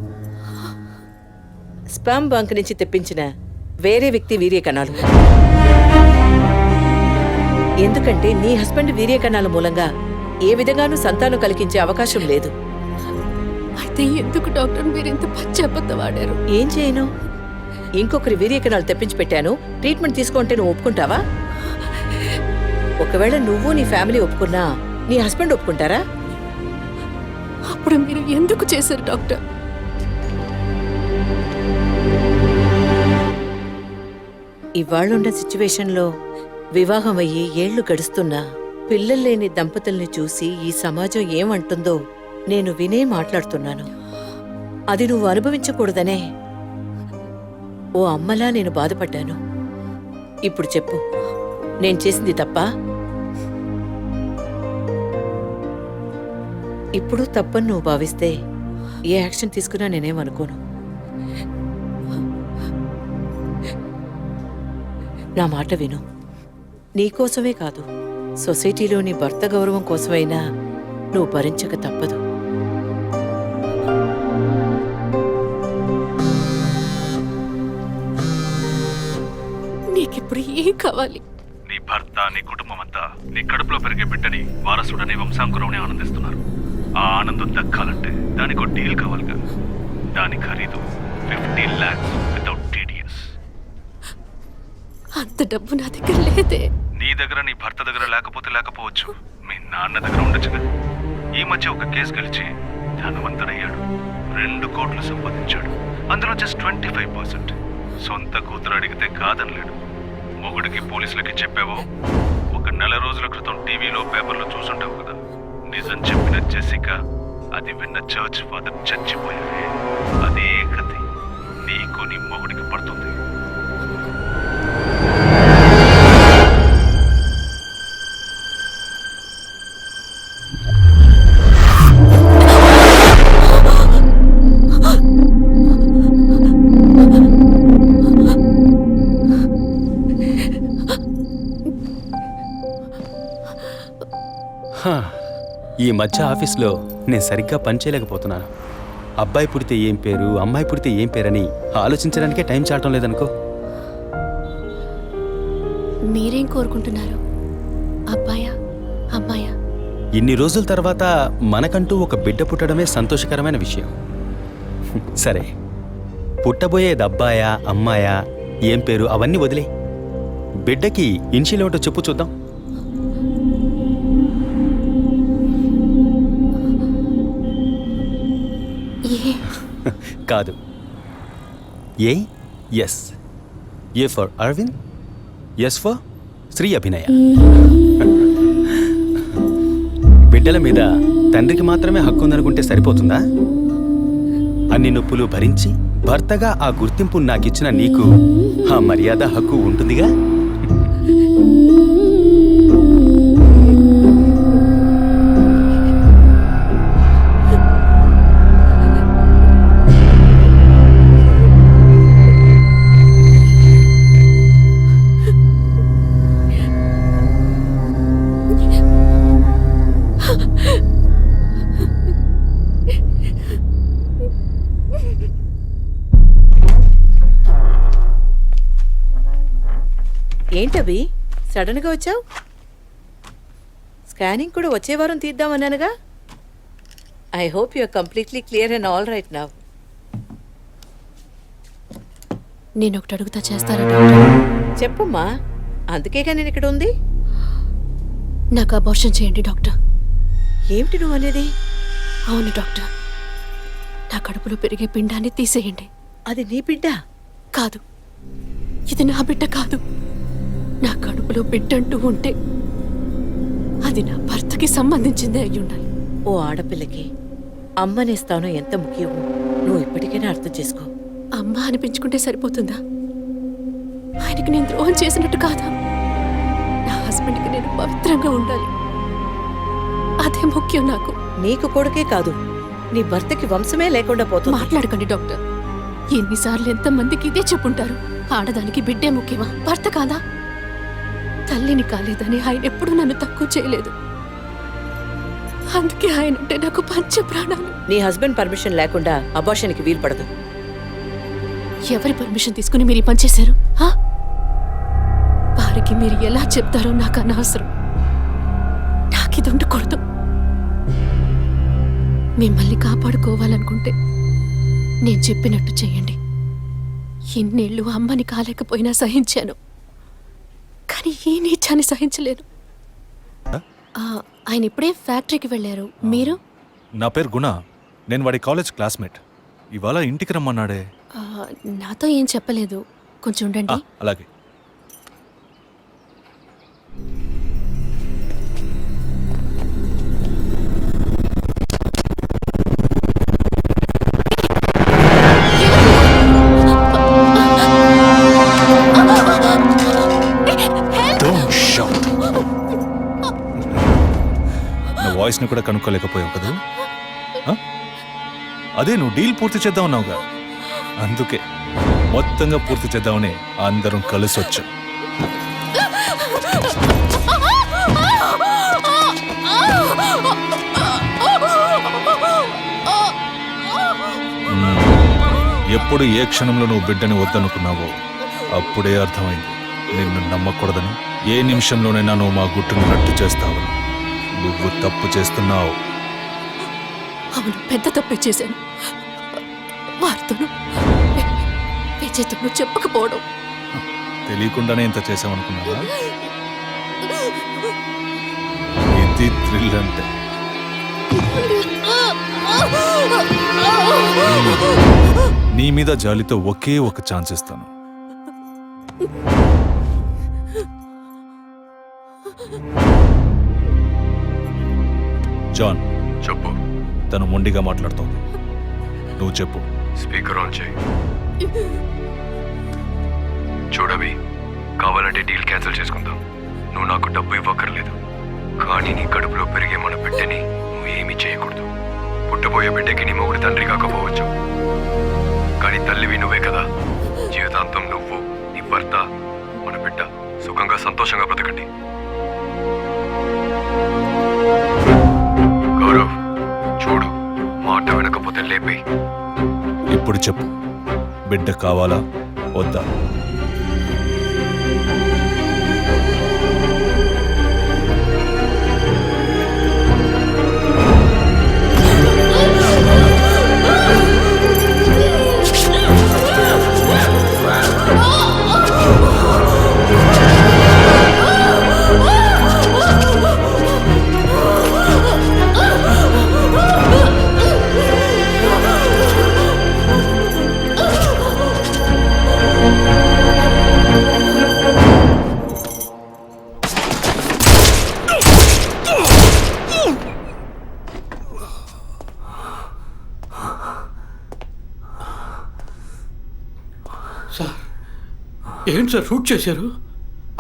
స్పర్మ్ బంక్ నుంచి తెప్పించిన వేరే వ్యక్తి వీర్యకణాలు. ఎందుకంటే నీ హస్బెండ్ వీర్యకణాల మూలంగా ఏ విధంగానూ సంతానం కలిగించే అవకాశం లేదు. అయితే ఎందుకు డాక్టర్ మీరు ఇంత పచ్చి అబద్ధం ఆడారు? ఏం చేయను? ఇంకొకరి వీర్యకణాలు తెప్పించి పెట్టాను, ట్రీట్మెంట్ తీసుకుంటే నువ్వు ఒప్పుకుంటావా? ఒకవేళ నువ్వు నీ ఫ్యామిలీ ఒప్పుకున్నా నీ హస్బెండ్ ఒప్పుకుంటారా? అప్పుడు మీరు ఎందుకు చేశారు డాక్టర్? ఇవాళ్ళున్న సిచ్యువేషన్లో వివాహం అయ్యి ఏళ్లు గడుస్తున్నా పిల్లలు లేని దంపతుల్ని చూసి ఈ సమాజం ఏమంటుందో నేను వినే మాట్లాడుతున్నాను. అది నువ్వు అనుభవించకూడదనే ఓ అమ్మలా నేను బాధపడ్డాను. ఇప్పుడు చెప్పు, నేను చేసింది తప్పా? ఇప్పుడు తప్పని నువ్వు భావిస్తే ఏ యాక్షన్ తీసుకున్నా నేనేమనుకోను. నా మాట విను. నీకోసమే కాదు, సొసైటీలో నీ భర్త గౌరవం కోసమైనా నువ్వు భరించక తప్పదు. నీకిప్పుడు ఏం కావాలి? నీ భర్త, నీ కుటుంబం అంతా నీ కడుపులో పెరిగే బిడ్డని వారసుడని వంశాంకురం ఆనందిస్తున్నారు. ఆ ఆనందం దక్కాలంటే దానికి ఒక డీల్ కావాలిగా. దాని ఖరీదు 50 lakhs వితౌట్ TDS. అంత డబ్బు నా దగ్గర లేదే. నీ దగ్గర, నీ భర్త దగ్గర లేకపోవచ్చు, మీ నాన్న దగ్గర ఉండొచ్చుగా. ఈ మధ్య ఒక కేసు గెలిచి ధనవంతుడయ్యాడు. 2 కోట్లు సంపాదించాడు. అందులో జస్ట్ 25%. సొంత కూతురు అడిగితే కాదనలేడు. మొగుడికి, పోలీసులకి చెప్పావో, ఒక నెల రోజుల క్రితం టీవీలో, పేపర్లో చూసుంటావు కదా. నిజం చెప్పిన జెసికా, అది విన్న చర్చ్ ఫాదర్ చచ్చిపోయారే. అదే కథ నీకు, నీ మొగుడికి పడుతుంది. ఈ మధ్య ఆఫీస్లో నేను సరిగ్గా పనిచేయలేకపోతున్నాను. అబ్బాయి పుడితే ఏం పేరు, అమ్మాయి పుడితే ఏం పేరని ఆలోచించడానికే టైం చాలటం లేదనుకో. మీరేం కోరుకుంటున్నారు? అబ్బాయా, అమ్మాయా? ఇన్ని రోజుల తర్వాత మనకంటూ ఒక బిడ్డ పుట్టడమే సంతోషకరమైన విషయం. సరే, పుట్టబోయేది అబ్బాయా, అమ్మాయా, ఏం పేరు అవన్నీ వదిలే. బిడ్డకి ఇన్షియల్ ఏమిటో చెప్పు చూద్దాం. కాదు, S for Arvind, S for Shri Abhinaya. బిడ్డల మీద తండ్రికి మాత్రమే హక్కు ఉందనుకుంటే సరిపోతుందా? అన్ని నొప్పులు భరించి భర్తగా ఆ గుర్తింపు నాకిచ్చిన నీకు ఆ మర్యాద, హక్కు ఉంటుందిగా. ఏంటవి సడన్గా వచ్చావు? స్కానింగ్ కూడా వచ్చే వారం తీద్దామన్నానుగా. I hope you are completely clear and all right now. నేను ఒకటి అడుగుతా, చేస్తారా డాక్టర్? చెప్పమ్మా, అందుకేగా నేను ఇక్కడ ఉంది. నాకు అబార్షన్ చేయండి డాక్టర్. ఏమిటి నువ్వు అనేది? అవును డాక్టర్, నా కడుపులో పెరిగే పిండాన్ని తీసేయండి. అది నీ బిడ్డ కాదు, ఇది నా బిడ్డ కాదు. నా కడుపులో బిడ్డంటూ ఉంటే అది నా భర్తకి సంబంధించిందే అయి ఉండాలి. ఓ ఆడపిల్లకి అమ్మనే స్థానం ఎంత ముఖ్యమో నువ్వు ఇప్పటికైనా అర్థం చేసుకో. అమ్మ అనిపించుకుంటే సరిపోతుందా? ఆయనకి నేను ద్రోహం చేసినట్టు కాదా? నా హస్బెండ్కి నేను పవిత్రంగా ఉండాలి, అదే ముఖ్యం నాకు. నీకు కొడుకే కాదు, నీ భర్తకి వంశమే లేకుండా పోతుంది. మాట్లాడకండి డాక్టర్. ఎన్నిసార్లు ఎంతమందికి ఇదే చెప్పుంటారు. ఆడదానికి బిడ్డే ముఖ్యమా, భర్త కాదా? తల్లిని కాలేదని ఆయన ఎప్పుడూ నన్ను తక్కువ చేయలేదు. అందుకే ఆయన అంటే నాకు పంచ ప్రాణాలు. నీ హస్బెండ్ పర్మిషన్ లేకుండా అబార్షన్కి వీలు పడదు. ఎవరి పర్మిషన్ తీసుకుని మీరు ఈ పని చేశారు? వారికి అతనికి మీరు ఎలా చెప్తారో నాకు అనవసరం. నాకు ఇది ఉండకూడదు. మిమ్మల్ని కాపాడుకోవాలనుకుంటే నేను చెప్పినట్టు చేయండి. ఇన్నేళ్ళు అమ్మని కాలేకపోయినా సహించాను, కానీ ఈ నీచాన్ని సహించలేను. ఆయన ఇప్పుడే ఫ్యాక్టరీకి వెళ్ళారు. మీరు? నా పేరు గుణ. నేను వాడి కాలేజ్ క్లాస్మేట్. ఇవాళ ఇంటికి రమ్మన్నాడే. నాతో ఏం చెప్పలేదు. కొంచెం ఉండండి. అలాగే. నా వాయిస్ని కూడా కనుక్కోలేకపోయావు కదా. అదే నువ్వు డీల్ పూర్తి చేద్దాం అన్నావుగా, అందుకే మొత్తంగా పూర్తి చేద్దామని అందరం కలిసి వచ్చాం. ఎప్పుడు ఏ క్షణంలో నువ్వు బిడ్డని వద్దనుకున్నావో అప్పుడే అర్థమైంది నిన్ను నమ్మకూడదని. ఏ నిమిషంలోనైనా నువ్వు మా గుట్టును రట్టు చేస్తావు. నువ్వు తప్పు చేస్తున్నావు. అవును, పెద్ద తప్పే చేశాను. వారితోనూ విజయ్తోనూ చెప్పకపోవడం. తెలియకుండానే ఇంత చేసామనుకున్నావా? ఇది థ్రిల్ అంటే. నీ మీద జాలితో ఒకే ఒక ఛాన్స్ ఇస్తాను. జాన్, చెప్పు. తను మొండిగా మాట్లాడుతోంది. నువ్వు చెప్పు. స్పీకర్ ఆన్ చేయి. చూడవి, కావాలంటే డీల్ క్యాన్సిల్ చేసుకుందాం. నువ్వు నాకు డబ్బు ఇవ్వక్కర్లేదు, కానీ నీ కడుపులో పెరిగే మన బిడ్డని నువ్వు ఏమీ చేయకూడదు. పుట్టబోయే బిడ్డకి నీ మొగుడు తండ్రి కాకపోవచ్చు, కానీ తల్లివి నువ్వే కదా. జీవితాంతం నువ్వు, నీ భర్త, మన బిడ్డ సుఖంగా సంతోషంగా బ్రతకండి. గౌరవ్, చూడు, మాట వినకపోతే లేపి. ఇప్పుడు చెప్పు, బిడ్డ కావాలా వద్దా? సార్, ఏంటి సార్ షూట్ చేశారు?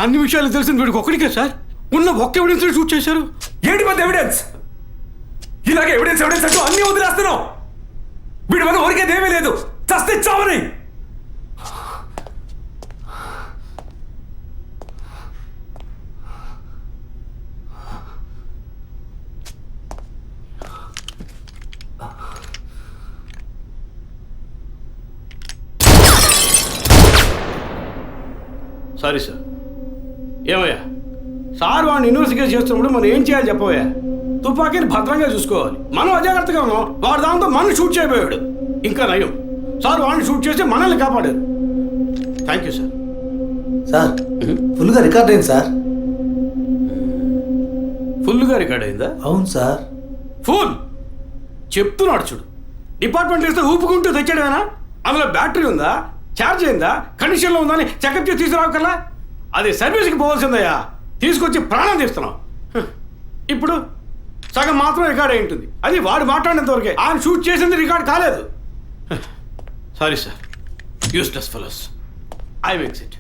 అన్ని విషయాలు తెలిసిన వీడికి ఒక్కడికే సార్? ఉన్న ఒక్క ఎవిడెన్స్ షూట్ చేశారు. ఏంటి పెద్ద ఎవిడెన్స్? ఇలాగే ఎవిడెన్స్ ఎవిడెన్స్ అంటూ అన్ని వదిలేస్తున్నావు. వీడి వల్ల ఊరికేదేమీ లేదు, చస్తే చావని. Sorry sir. ఏమయ్యా సార్ వాడిని ఇన్వెస్టిగేట్ చేస్తున్నప్పుడు మనం ఏం చేయాలి చెప్పవయ్యా? తుపాకీని భద్రంగా చూసుకోవాలి. మనం అజాగ్రత్తగా ఉన్నాం, వాడు దాంతో మనం షూట్ చేయబోయాడు. ఇంకా నయం, సార్ వాడిని షూట్ చేసి మనల్ని కాపాడారు. Thank you sir. సార్, ఫుల్గా రికార్డ్ అయింది సార్. ఫుల్గా రికార్డ్ అయిందా? అవును సార్. ఫుల్ చెప్తున్నాడు చూడు. డిపార్ట్మెంట్ ఇస్తే ఊపుకుంటూ తెచ్చాడేనా? అందులో బ్యాటరీ ఉందా, ఛార్జ్ అయిందా, కండిషన్లో ఉందా అని చెకప్ చేసి తీసుకురావు కల్లా. అది సర్వీస్కి పోవాల్సిందయ్యా, తీసుకొచ్చి ప్రాణం తీస్తున్నాం. ఇప్పుడు సగం మాత్రం రికార్డ్ అయి ఉంటుంది. అది వాడు మాట్లాడినంత వరకే. ఆయన షూట్ చేసింది రికార్డ్ కాలేదు. Sorry sir, useless fellows. I will exit.